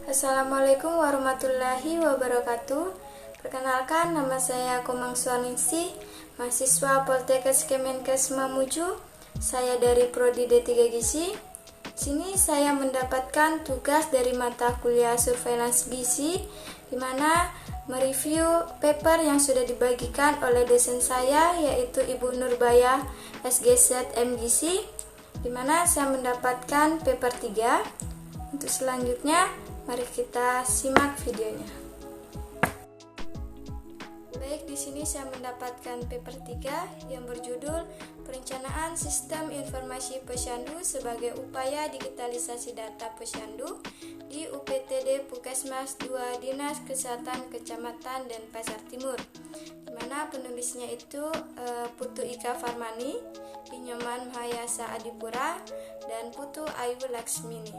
Assalamualaikum warahmatullahi wabarakatuh. Perkenalkan, nama saya Komang Suaningsih, mahasiswa Poltekkes Kemenkes Mamuju. Saya dari Prodi D3 Gizi. Sini saya mendapatkan tugas dari mata kuliah Surveillance Gizi, di mana mereview paper yang sudah dibagikan oleh dosen saya, yaitu Ibu Nurbaya SGZ MGizi, di mana saya mendapatkan paper 3. Untuk selanjutnya, mari kita simak videonya. Baik, di sini saya mendapatkan paper 3 yang berjudul Perencanaan Sistem Informasi Posyandu sebagai Upaya Digitalisasi Data Posyandu di UPTD Puskesmas 2 Dinas Kesehatan Kecamatan Denpasar Timur, di mana penulisnya itu Putu Ika Farmani, Inyoman Mahayasa Adipura, dan Putu Ayu Laksmini.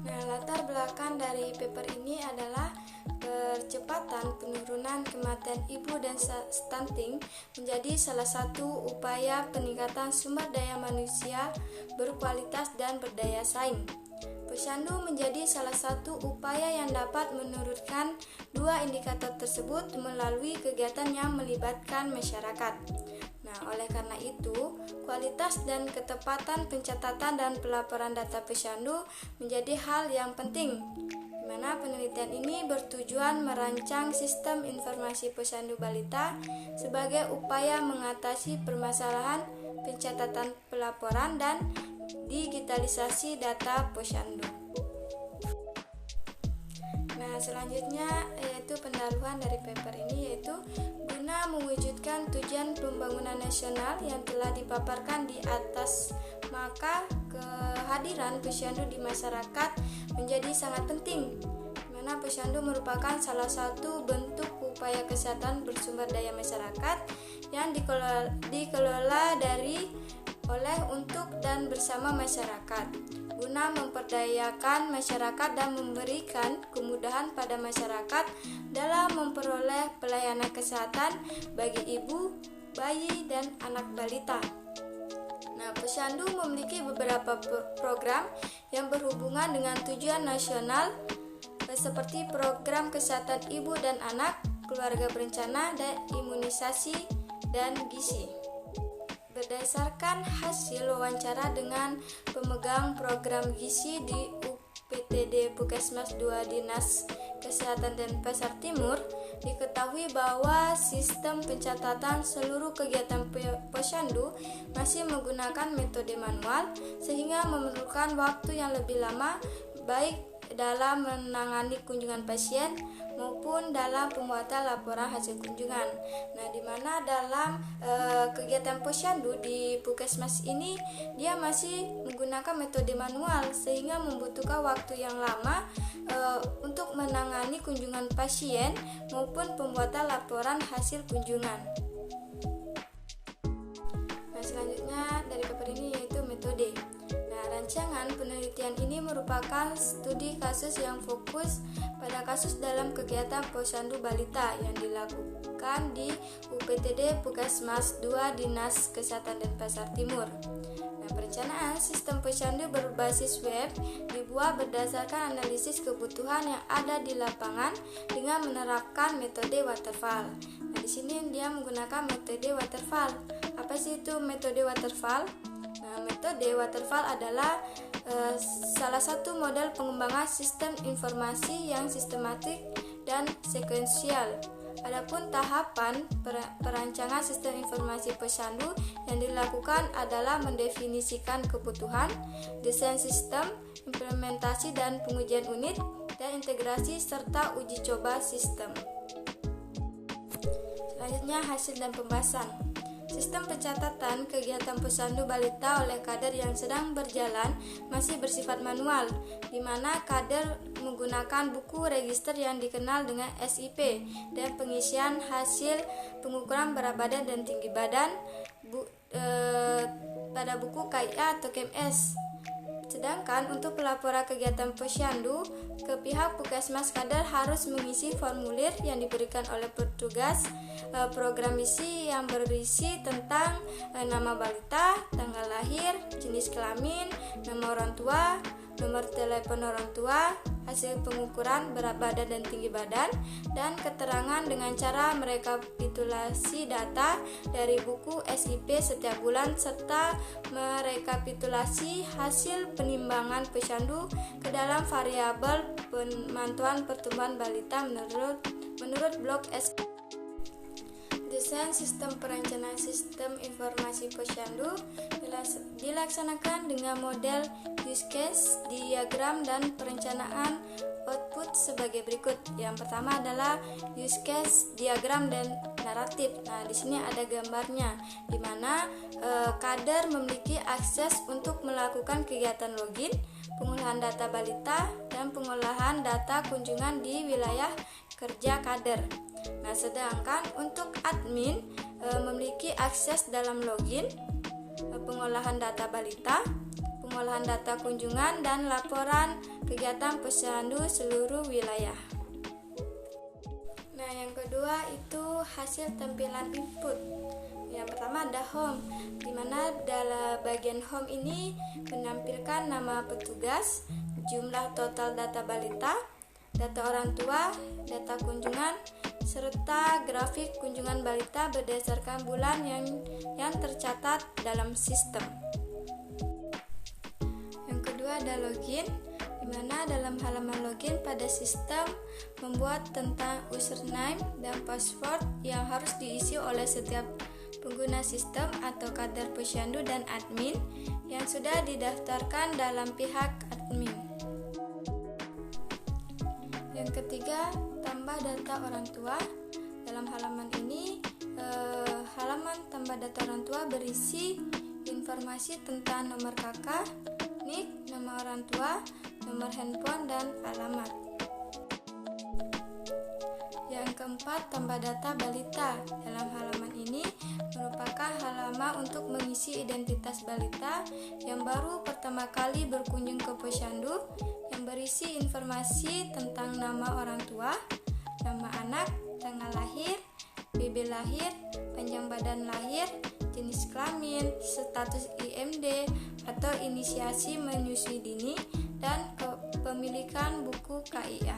Nah, latar belakang dari paper ini adalah percepatan penurunan kematian ibu dan stunting menjadi salah satu upaya peningkatan sumber daya manusia berkualitas dan berdaya saing. Posyandu menjadi salah satu upaya yang dapat menurunkan dua indikator tersebut melalui kegiatan yang melibatkan masyarakat. Nah, oleh karena itu, kualitas dan ketepatan pencatatan dan pelaporan data posyandu menjadi hal yang penting, di mana penelitian ini bertujuan merancang sistem informasi posyandu balita sebagai upaya mengatasi permasalahan pencatatan pelaporan dan digitalisasi data posyandu. Nah, selanjutnya yaitu pendahuluan dari paper ini, yaitu guna mewujudkan tujuan pembangunan nasional yang telah dipaparkan di atas, maka kehadiran posyandu di masyarakat menjadi sangat penting, di mana posyandu merupakan salah satu bentuk upaya kesehatan bersumber daya masyarakat yang dikelola oleh untuk dan bersama masyarakat, guna memperdayakan masyarakat dan memberikan kemudahan pada masyarakat dalam memperoleh pelayanan kesehatan bagi ibu, bayi, dan anak balita. Nah, posyandu memiliki beberapa program yang berhubungan dengan tujuan nasional seperti program kesehatan ibu dan anak, keluarga berencana, dan imunisasi dan gizi. Berdasarkan hasil wawancara dengan pemegang program gizi di UPTD Puskesmas 2 Dinas Kesehatan Denpasar Timur, diketahui bahwa sistem pencatatan seluruh kegiatan posyandu masih menggunakan metode manual, sehingga memerlukan waktu yang lebih lama baik dalam menangani kunjungan pasien maupun dalam pembuatan laporan hasil kunjungan. Nah, di mana dalam kegiatan posyandu di puskesmas ini dia masih menggunakan metode manual, sehingga membutuhkan waktu yang lama untuk menangani kunjungan pasien maupun pembuatan laporan hasil kunjungan. Nah, selanjutnya dari paper ini yaitu metode. Rancangan penelitian ini merupakan studi kasus yang fokus pada kasus dalam kegiatan posyandu balita yang dilakukan di UPTD Puskesmas 2 Dinas Kesehatan Denpasar Timur. Nah, perencanaan sistem posyandu berbasis web dibuat berdasarkan analisis kebutuhan yang ada di lapangan dengan menerapkan metode waterfall. Nah, di sini dia menggunakan metode waterfall. Apa sih itu metode waterfall? Nah, metode waterfall adalah salah satu model pengembangan sistem informasi yang sistematik dan sekuensial. Adapun tahapan perancangan sistem informasi posyandu yang dilakukan adalah mendefinisikan kebutuhan, desain sistem, implementasi dan pengujian unit, dan integrasi serta uji coba sistem. Selanjutnya, hasil dan pembahasan. Sistem pencatatan kegiatan posyandu balita oleh kader yang sedang berjalan masih bersifat manual, di mana kader menggunakan buku register yang dikenal dengan SIP dan pengisian hasil pengukuran berat badan dan tinggi badan pada buku KIA atau KMS. Sedangkan untuk pelaporan kegiatan posyandu ke pihak puskesmas, kader harus mengisi formulir yang diberikan oleh petugas program gizi yang berisi tentang nama balita, tanggal lahir, jenis kelamin, nama orang tua, nomor telepon orang tua, hasil pengukuran berat badan dan tinggi badan, dan keterangan dengan cara merekapitulasi data dari buku SIP setiap bulan serta merekapitulasi hasil penimbangan posyandu ke dalam variabel pemantauan pertumbuhan balita menurut blok S. Desain sistem perencanaan sistem informasi posyandu dilaksanakan dengan model use case, diagram, dan perencanaan output sebagai berikut. Yang pertama adalah use case, diagram, dan naratif. Nah, di sini ada gambarnya, di mana kader memiliki akses untuk melakukan kegiatan login, pengolahan data balita, dan pengolahan data kunjungan di wilayah kerja kader. Nah, sedangkan untuk admin memiliki akses dalam login, pengolahan data balita, pengolahan data kunjungan, dan laporan kegiatan posyandu seluruh wilayah. Nah, yang kedua itu hasil tampilan input. Yang pertama ada home, di mana dalam bagian home ini menampilkan nama petugas, jumlah total data balita, data orang tua, data kunjungan, serta grafik kunjungan balita berdasarkan bulan yang tercatat dalam sistem. Yang kedua ada login, di mana dalam halaman login pada sistem membuat tentang username dan password yang harus diisi oleh setiap pengguna sistem atau kader posyandu dan admin yang sudah didaftarkan dalam pihak admin. Yang ketiga, tambah data orang tua. Dalam halaman ini, halaman tambah data orang tua berisi informasi tentang nomor kakak, NIK, nama orang tua, nomor handphone, dan alamat. Yang keempat, tambah data balita. Dalam halaman ini merupakan halaman untuk mengisi identitas balita yang baru pertama kali berkunjung ke posyandu, yang berisi informasi tentang nama orang tua, nama anak, tanggal lahir, BB lahir, panjang badan lahir, jenis kelamin, status IMD atau inisiasi menyusui dini, dan kepemilikan buku KIA.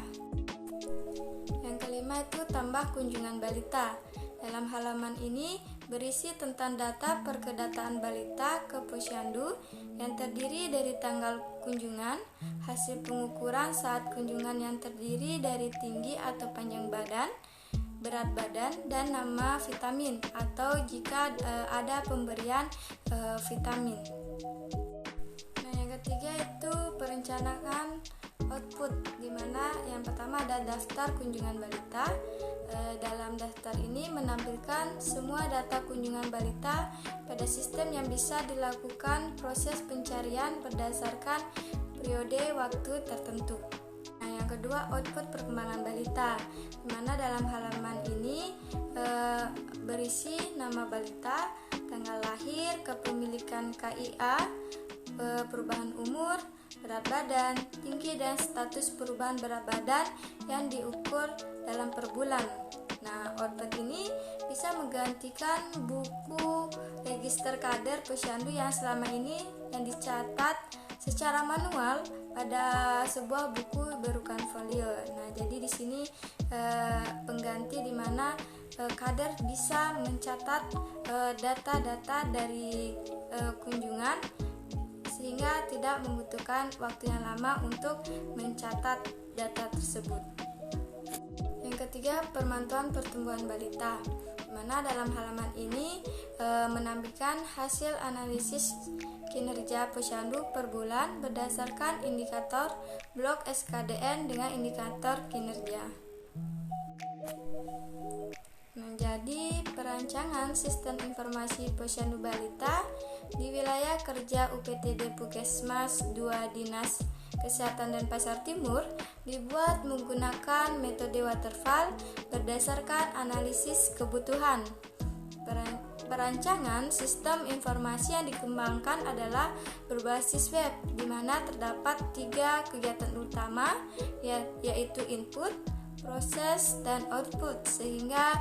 Yang kelima itu tambah kunjungan balita. Dalam halaman ini berisi tentang data perkedataan balita ke posyandu yang terdiri dari tanggal kunjungan, hasil pengukuran saat kunjungan yang terdiri dari tinggi atau panjang badan, berat badan, dan nama vitamin atau jika ada pemberian vitamin. Nah, yang ketiga itu perencanaan output, di mana yang pertama ada daftar kunjungan balita. Dalam daftar ini menampilkan semua data kunjungan balita pada sistem yang bisa dilakukan proses pencarian berdasarkan periode waktu tertentu. Nah, yang kedua output perkembangan balita, di mana dalam halaman ini berisi nama balita, tanggal lahir, kepemilikan KIA, perubahan umur, berat badan, tinggi, dan status perubahan berat badan yang diukur dalam per bulan. Nah, output ini bisa menggantikan buku register kader posyandu yang selama ini yang dicatat secara manual pada sebuah buku berukuran folio. Nah, jadi di sini pengganti di mana kader bisa mencatat data-data dari kunjungan sehingga tidak membutuhkan waktu yang lama untuk mencatat data tersebut. Yang ketiga, pemantauan pertumbuhan balita, di mana dalam halaman ini menampilkan hasil analisis kinerja posyandu per bulan berdasarkan indikator blok SKDN dengan indikator kinerja. Menjadi perancangan sistem informasi posyandu balita di wilayah kerja UPTD Puskesmas 2 Dinas Kesehatan dan Pasar Timur dibuat menggunakan metode waterfall berdasarkan analisis kebutuhan. Perancangan sistem informasi yang dikembangkan adalah berbasis web, di mana terdapat 3 kegiatan utama, yaitu input, proses dan output, sehingga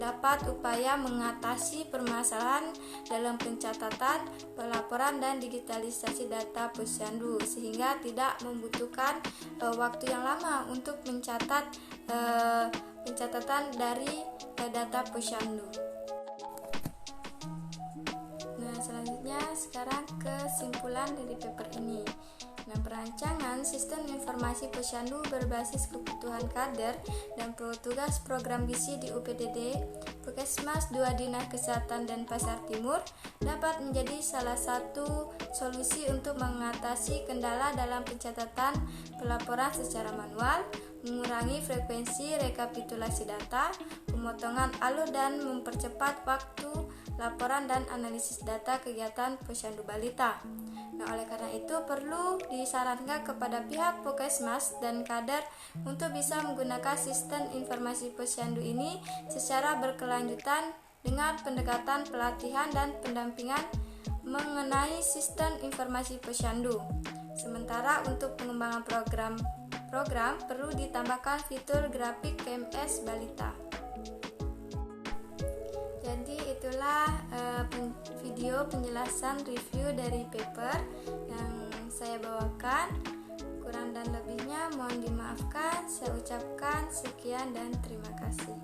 dapat upaya mengatasi permasalahan dalam pencatatan, pelaporan, dan digitalisasi data posyandu, sehingga tidak membutuhkan waktu yang lama untuk mencatat pencatatan dari data posyandu. Nah, selanjutnya sekarang kesimpulan dari paper ini. Nah, perancangan sistem informasi posyandu berbasis kebutuhan kader dan petugas program gizi di UPDD, Puskesmas 2 Dinas Kesehatan Denpasar Timur dapat menjadi salah satu solusi untuk mengatasi kendala dalam pencatatan pelaporan secara manual, mengurangi frekuensi rekapitulasi data, pemotongan alur, dan mempercepat waktu laporan dan analisis data kegiatan posyandu balita. Nah, oleh karena itu perlu disarankan kepada pihak Puskesmas dan kader untuk bisa menggunakan sistem informasi posyandu ini secara berkelanjutan dengan pendekatan pelatihan dan pendampingan mengenai sistem informasi posyandu. Sementara untuk pengembangan program perlu ditambahkan fitur grafik KMS balita. Jadi itulah video penjelasan review dari paper yang saya bawakan. Kurang dan lebihnya mohon dimaafkan. Saya ucapkan sekian dan terima kasih.